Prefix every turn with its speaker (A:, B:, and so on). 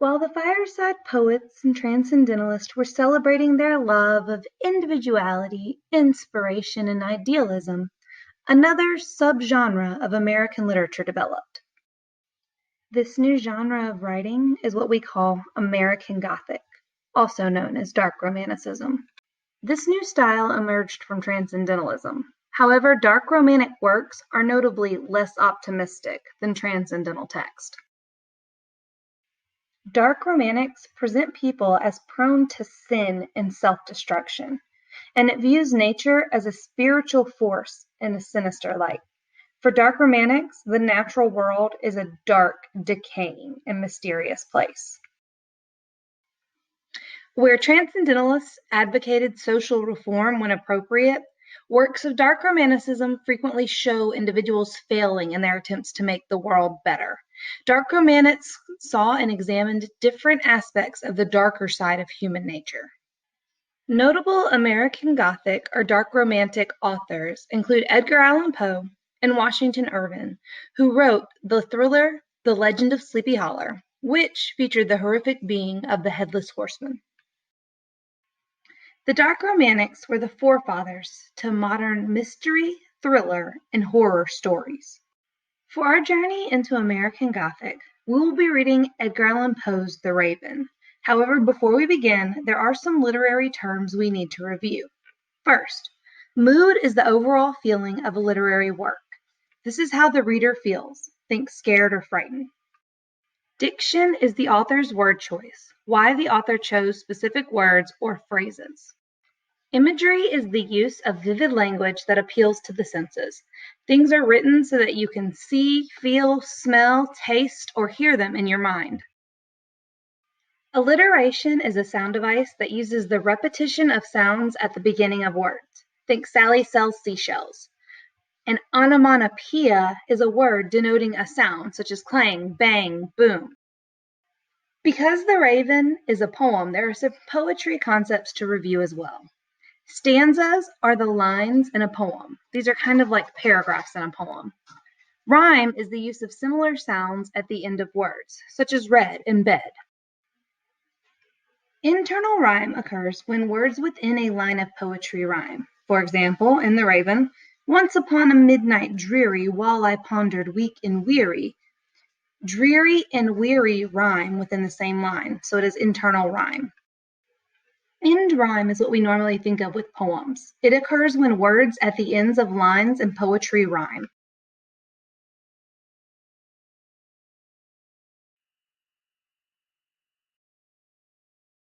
A: While the fireside poets and transcendentalists were celebrating their love of individuality, inspiration, and idealism, another subgenre of American literature developed. This new genre of writing is what we call American Gothic, also known as Dark Romanticism. This new style emerged from Transcendentalism. However, Dark Romantic works are notably less optimistic than Transcendental text. Dark Romantics present people as prone to sin and self-destruction, and it views nature as a spiritual force in a sinister light. For Dark Romantics, the natural world is a dark, decaying, and mysterious place. Where Transcendentalists advocated social reform when appropriate, works of Dark Romanticism frequently show individuals failing in their attempts to make the world better. Dark Romantics saw and examined different aspects of the darker side of human nature. Notable American Gothic or Dark Romantic authors include Edgar Allan Poe and Washington Irving, who wrote the thriller The Legend of Sleepy Hollow, which featured the horrific being of the Headless Horseman. The Dark Romantics were the forefathers to modern mystery, thriller, and horror stories. For our journey into American Gothic, we will be reading Edgar Allan Poe's The Raven. However, before we begin, there are some literary terms we need to review. First, mood is the overall feeling of a literary work. This is how the reader feels. Think scared or frightened. Diction is the author's word choice, why the author chose specific words or phrases. Imagery is the use of vivid language that appeals to the senses. Things are written so that you can see, feel, smell, taste, or hear them in your mind. Alliteration is a sound device that uses the repetition of sounds at the beginning of words. Think Sally sells seashells. An onomatopoeia is a word denoting a sound, such as clang, bang, boom. Because The Raven is a poem, there are some poetry concepts to review as well. Stanzas are the lines in a poem. These are kind of like paragraphs in a poem. Rhyme is the use of similar sounds at the end of words, such as read and bed. Internal rhyme occurs when words within a line of poetry rhyme. For example, in The Raven, once upon a midnight dreary, while I pondered weak and weary. Dreary and weary rhyme within the same line, so it is internal rhyme. End rhyme is what we normally think of with poems. It occurs when words at the ends of lines in poetry rhyme.